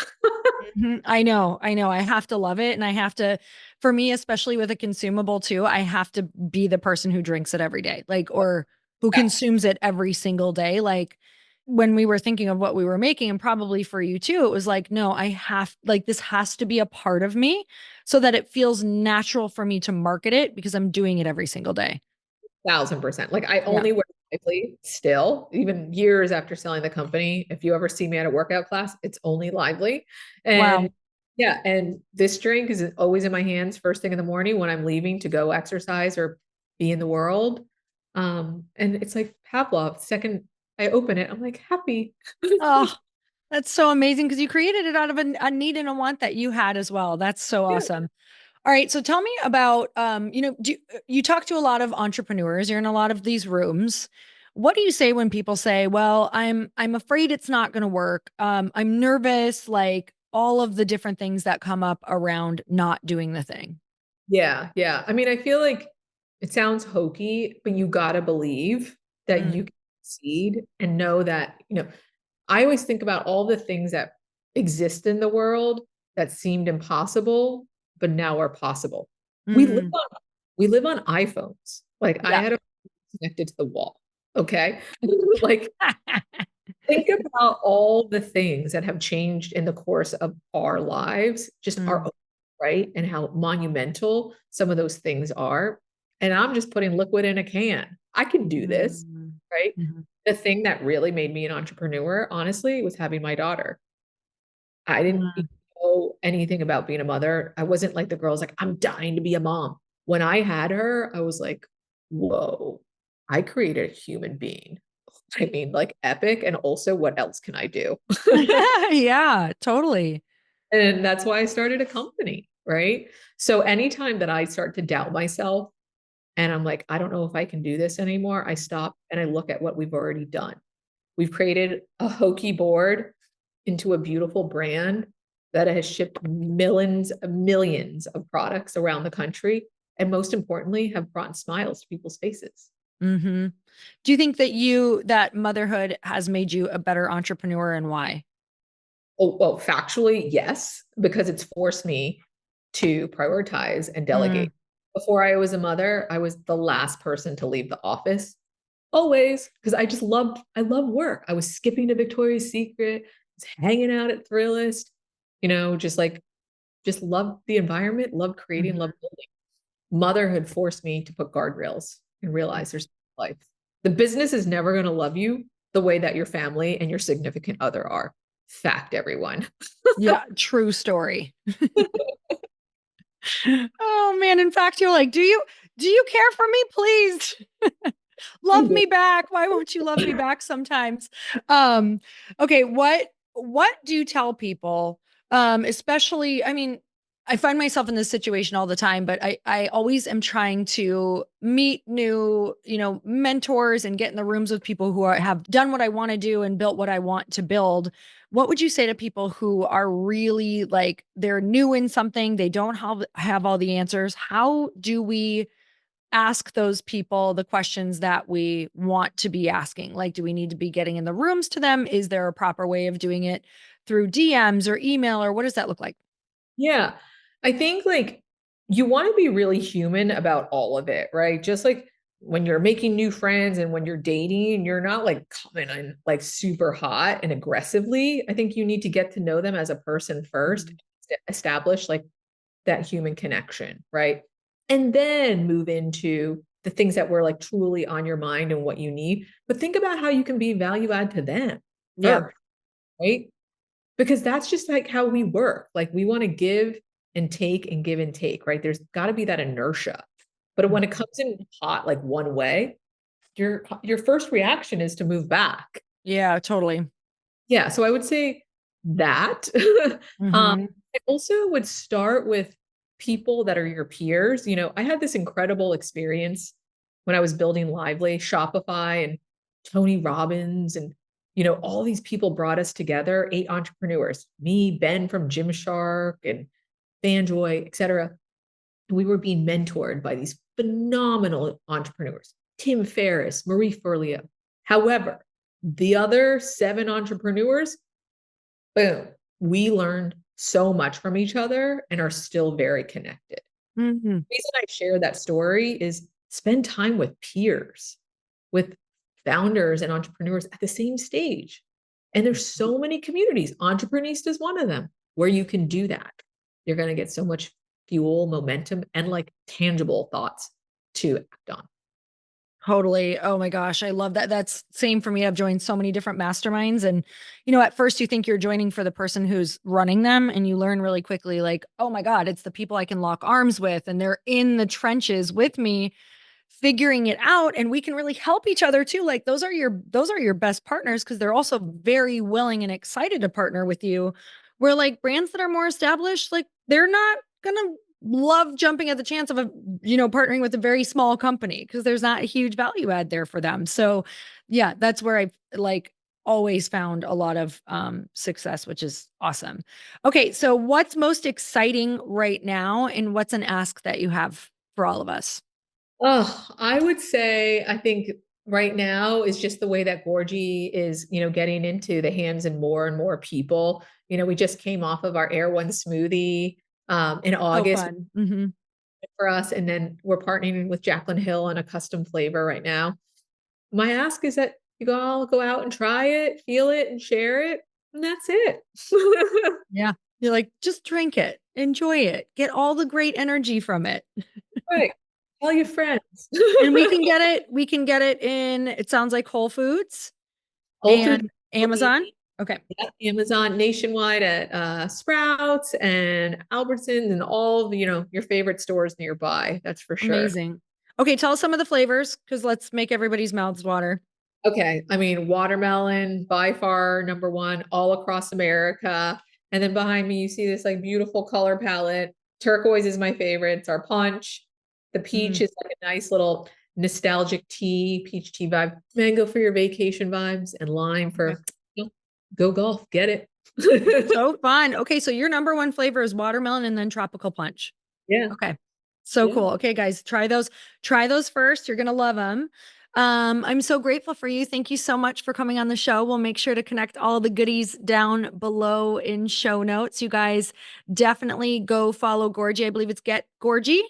Mhm. I know. I know. I have to love it. And I have to, for me, especially with a consumable too, I have to be the person who drinks it every day, like, or who Yes, consumes it every single day. Like, when we were thinking of what we were making, and probably for you too, it was like, no, I have, like, this has to be a part of me so that it feels natural for me to market it because I'm doing it every single day. 1000%. Like I Yeah. only wear Lively still, even years after selling the company. If you ever see me at a workout class, it's only Lively. And Wow. yeah, and this drink is always in my hands first thing in the morning when I'm leaving to go exercise or be in the world. And it's like Pavlov. Second I open it, I'm like happy. Oh, that's so amazing because you created it out of a need and a want that you had as well. That's so Yeah. awesome. All right, so tell me about you talk to a lot of entrepreneurs, you're in a lot of these rooms. What do you say when people say, "Well, I'm afraid it's not going to work. I'm nervous," like all of the different things that come up around not doing the thing? Yeah, yeah. I mean, I feel like it sounds hokey, but you gotta believe that Mm, you can succeed and know that, I always think about all the things that exist in the world that seemed impossible, but now are possible. We live mm, on we live on iPhones. Like I yeah. had a connected to the wall. Okay. Like think about all the things that have changed in the course of our lives, just our Mm, own, right? And how monumental some of those things are. And I'm just putting liquid in a can. I can do this, mm, right? mhm, The thing that really made me an entrepreneur, honestly, was having my daughter. I didn't even mm. know anything about being a mother. I wasn't like the girls, like, I'm dying to be a mom. When I had her, I was like, whoa, I created a human being. I mean, like epic. And also, what else can I do? Yeah, totally. And that's why I started a company, right? So anytime that I start to doubt myself and I'm like, I don't know if I can do this anymore, I stop and I look at what we've already done. We've created a hokey board into a beautiful brand that has shipped millions of products around the country. And most importantly, have brought smiles to people's faces. Hmm. Do you think that motherhood has made you a better entrepreneur and why? Oh, well, factually, yes, because it's forced me to prioritize and delegate. Mm, Before I was a mother, I was the last person to leave the office, always, because I love work. I was skipping to Victoria's Secret, was hanging out at Thrillist, just love the environment, love creating, love mhm. building. Motherhood forced me to put guardrails and realize there's life. The business is never going to love you the way that your family and your significant other are. Fact, everyone. Yeah, true story. Oh man, in fact, you're like, "Do you care for me, please? Love me back. Why won't you love me back sometimes?" Um, okay, what do you tell people, especially, I mean, I find myself in this situation all the time, but I always am trying to meet new, mentors and get in the rooms with people who have done what I want to do and built what I want to build. What would you say to people who are really like they're new in something, they don't have all the answers? How do we ask those people the questions that we want to be asking? Like, do we need to be getting in the rooms to them? Is there a proper way of doing it through DMs or email, or what does that look like? Yeah. I think like you want to be really human about all of it, right? Just like when you're making new friends and when you're dating, you're not like coming in like super hot and aggressively. I think you need to get to know them as a person first, Mhm. establish like that human connection, right? And then move into the things that were like truly on your mind and what you need. But think about how you can be value add to them Yeah. first, right? Because that's just like how we work. Like we want to give and take and give and take, right? There's got to be that inertia. But when it Mhm. comes in hot, like one way, your first reaction is to move back. Yeah, totally. Yeah, so I would say that. Hmm. I also would start with people that are your peers. I had this incredible experience when I was building Lively, Shopify, and Tony Robbins, and all these people brought us together, 8 entrepreneurs, me, Ben from Gymshark, and Fanjoy, etc. We were being mentored by these phenomenal entrepreneurs, Tim Ferriss, Marie Forleo. However, the other 7 entrepreneurs, boom, we learned so much from each other and are still very connected. Hmm. The reason I share that story is spend time with peers, with founders and entrepreneurs at the same stage. And there's so many communities. Entrepreneurista is one of them where you can do that. You're going to get so much fuel, momentum, and like tangible thoughts to act on. Totally. Oh my gosh, I love that. That's same for me. I've joined so many different masterminds and at first you think you're joining for the person who's running them and you learn really quickly like, "Oh my god, it's the people I can lock arms with and they're in the trenches with me figuring it out and we can really help each other too." Like those are your best partners because they're also very willing and excited to partner with you. Where like brands that are more established, like they're not going to love jumping at the chance of partnering with a very small company because there's not a huge value add there for them. So yeah, that's where I've like always found a lot of success, which is awesome. Okay, so what's most exciting right now and what's an ask that you have for all of us? Oh, I would say I think right now is just the way that Gorgie is, getting into the hands and more people. We just came off of our Air One smoothie in So August fun. Hmm. for us, and then we're partnering with Jaclyn Hill on a custom flavor right now. My ask is that you all go out and try it, feel it, and share it, and that's it. Yeah. You're like, just drink it, enjoy it, get all the great energy from it. Right. Tell your friends. And we can get it in, it sounds like Whole Foods Whole Foods, and Amazon. Okay. yeah, Amazon nationwide at Sprouts and Albertsons and all of, your favorite stores nearby. That's for sure. Amazing. Okay, tell us some of the flavors because let's make everybody's mouths water. Okay. I mean, watermelon by far number one all across America. And then behind me, you see this like beautiful color palette. Turquoise is my favorite. It's our punch. The peach Mm, is like a nice little nostalgic tea, peach tea vibe. Mango for your vacation vibes and lime okay. for go golf. Get it. So fun. Okay, so your number one flavor is watermelon and then tropical punch. Yeah. Okay. So Yeah. cool. Okay, guys, try those. Try those first. You're gonna love them. I'm so grateful for you. Thank you so much for coming on the show. We'll make sure to connect all the goodies down below in show notes. You guys definitely go follow Gorgie. I believe it's Get Gorgie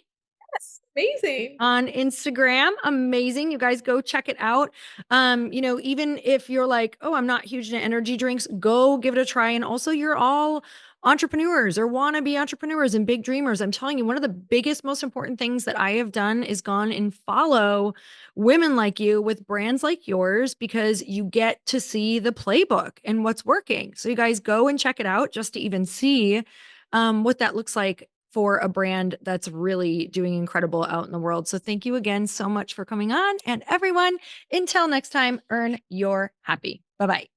Yes. Amazing. on Instagram. Amazing. You guys go check it out. Even if you're like, oh, I'm not huge into energy drinks, go give it a try. And also, you're all entrepreneurs or want to be entrepreneurs and big dreamers. I'm telling you, one of the biggest, most important things that I have done is gone and follow women like you with brands like yours because you get to see the playbook and what's working. So you guys go and check it out just to even see what that looks like for a brand that's really doing incredible out in the world. So thank you again so much for coming on. And everyone, until next time, earn your happy. Bye bye.